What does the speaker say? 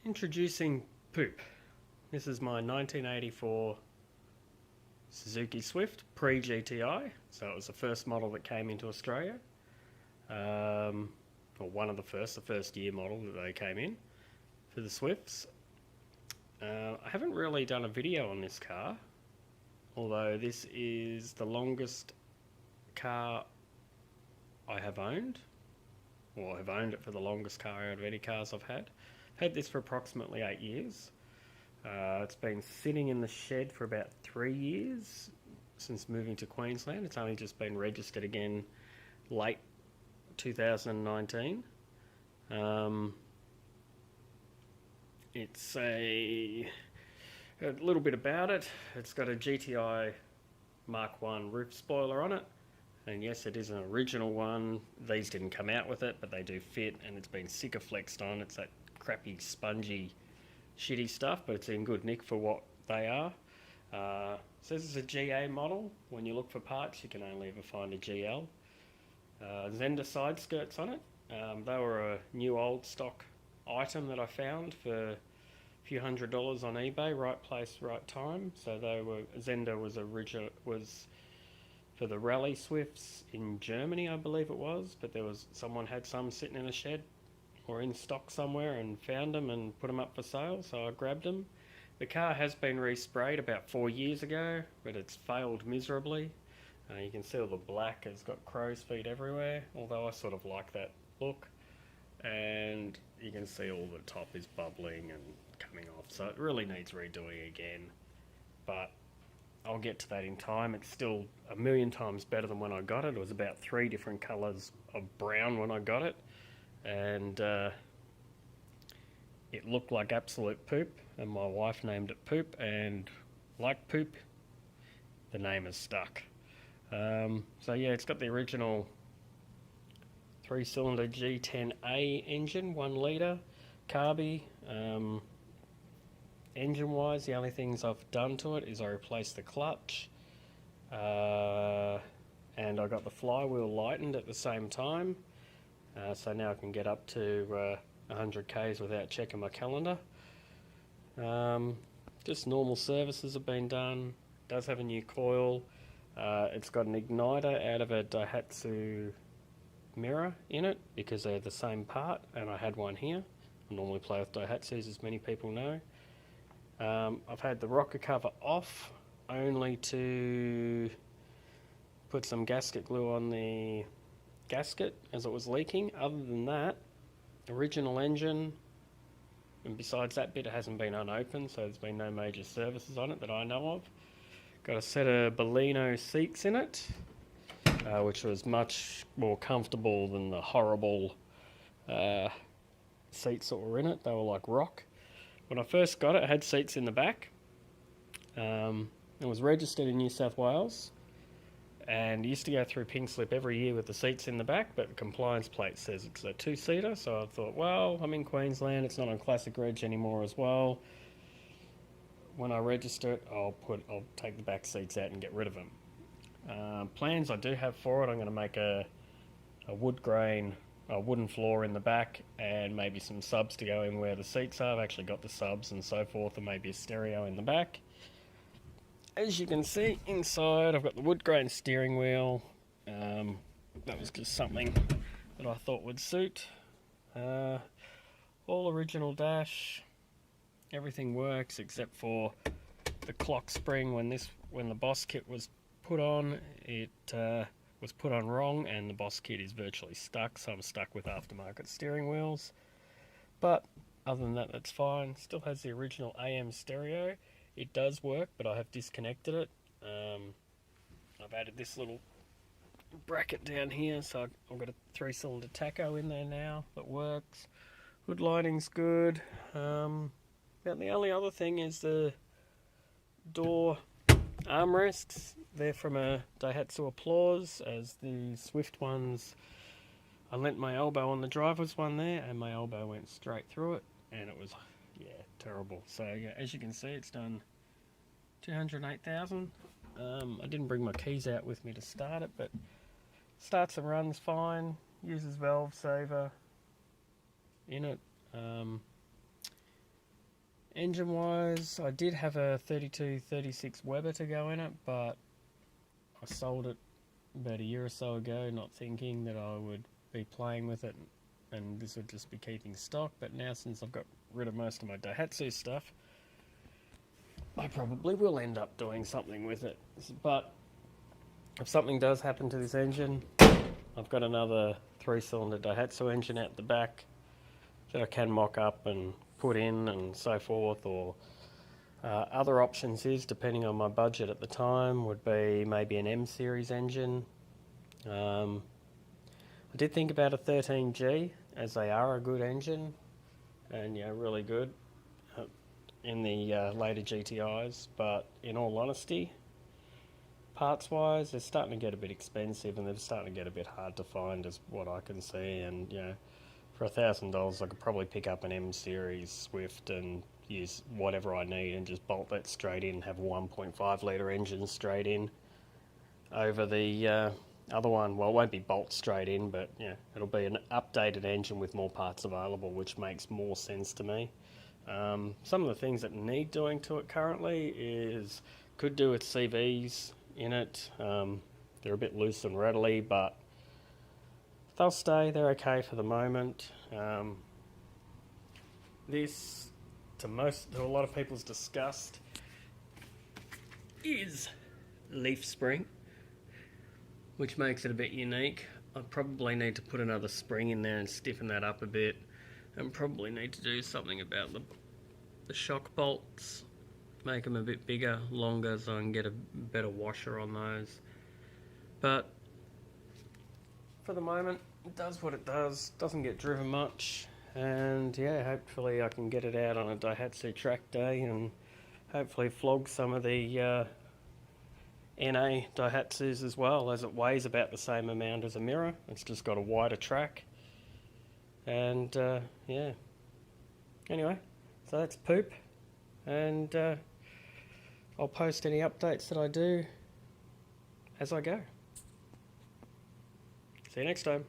Introducing Poop. This is my 1984 Suzuki Swift pre-GTI, so it was the first model that came into Australia, or one of the first year model that they came in for the Swifts. I haven't really done a video on this car, although this is the longest car I have owned, or I've owned it for the longest car out of any cars I've had. Had this for approximately 8 years. It's been sitting in the shed for about 3 years since moving to Queensland. It's only just been registered again late 2019. It's a little bit about it. It's got a GTI Mark 1 roof spoiler on it. And yes, it is an original one. These didn't come out with it, but they do fit, and it's been Sikaflexed on. It's that crappy, spongy, shitty stuff, but it's in good nick for what they are. So this is a GA model. When you look for parts, you can only ever find a GL. Zender side skirts on it. They were a new old stock item that I found for a few $100s on eBay. Right place, right time. So Zender was for the rally Swifts in Germany, I believe it was, but someone had some sitting in a shed or in stock somewhere and found them and put them up for sale, so I grabbed them. The car has been resprayed about 4 years ago, but it's failed miserably. You can see all the black has got crow's feet everywhere, although I sort of like that look. And you can see all the top is bubbling and coming off, so it really needs redoing again. But I'll get to that in time. It's still a million times better than when I got it. It was about 3 different colours of brown when I got it, and it looked like absolute poop, and my wife named it Poop, and like poop, the name has stuck. So yeah, it's got the original 3-cylinder G10A engine, 1 litre, carby. Engine wise, the only things I've done to it is I replaced the clutch, and I got the flywheel lightened at the same time, so now I can get up to 100 k's without checking my calendar. Just normal services have been done. It does have a new coil. It's got an igniter out of a Daihatsu mirror in it because they're the same part, and I had one here. I normally play with Daihatsus, as many people know. I've had the rocker cover off only to put some gasket glue on the gasket as it was leaking. Other than that, original engine, and besides that bit, it hasn't been unopened, so there's been no major services on it that I know of. Got a set of Bellino seats in it, which was much more comfortable than the horrible seats that were in it. They were like rock. When I first got it, it had seats in the back. It was registered in New South Wales and used to go through pink slip every year with the seats in the back, but the compliance plate says it's a 2-seater, so I thought, well, I'm in Queensland, it's not on Classic Reg anymore as well. When I register it, I'll take the back seats out and get rid of them. Plans I do have for it, I'm going to make a wooden floor in the back and maybe some subs to go in where the seats are. I've actually got the subs and so forth, and maybe a stereo in the back. As you can see inside, I've got the wood grain steering wheel. That was just something that I thought would suit. All original dash. Everything works except for the clock spring. When the Boss kit was put on, it was put on wrong, and the Boss kit is virtually stuck, so I'm stuck with aftermarket steering wheels. But other than that, that's fine. Still has the original AM stereo. It does work, but I have disconnected it. I've added this little bracket down here, so I've got a 3-cylinder tacho in there now that works. Hood lighting's good. About the only other thing is the door armrests. They're from a Daihatsu Applause, as the Swift ones. I leant my elbow on the driver's one there, and my elbow went straight through it, and it was, yeah, terrible. So yeah, as you can see, it's done 208,000. I didn't bring my keys out with me to start it, but starts and runs fine. Uses valve saver in it. Engine wise, I did have a 3236 Weber to go in it, but I sold it about a year or so ago, not thinking that I would be playing with it and this would just be keeping stock. But now, since I've got rid of most of my Daihatsu stuff, I probably will end up doing something with it. But if something does happen to this engine, I've got another 3-cylinder Daihatsu engine out the back that I can mock up and put in and so forth. Or other options is, depending on my budget at the time, would be maybe an M series engine. I did think about a 13G, as they are a good engine and really good in the later GTIs, but in all honesty, parts wise, they're starting to get a bit expensive and they're starting to get a bit hard to find, as what I can see. And for $1,000 I could probably pick up an M series Swift and use whatever I need and just bolt that straight in, have a 1.5 litre engine straight in over the other one. Well, it won't be bolt straight in, but it'll be an updated engine with more parts available, which makes more sense to me. Some of the things that need doing to it currently is, could do with CVs in it. They're a bit loose and rattly, but they'll stay. They're okay for the moment. This, to a lot of people's disgust, is leaf spring, which makes it a bit unique. I probably need to put another spring in there and stiffen that up a bit, and probably need to do something about the shock bolts, make them a bit bigger, longer, so I can get a better washer on those. But for the moment, it does what it does, doesn't get driven much, and hopefully I can get it out on a Daihatsu track day and hopefully flog some of the NA Daihatsus as well, as it weighs about the same amount as a Mirror. It's just got a wider track. And anyway, so that's poop, and I'll post any updates that I do as I go. See you next time.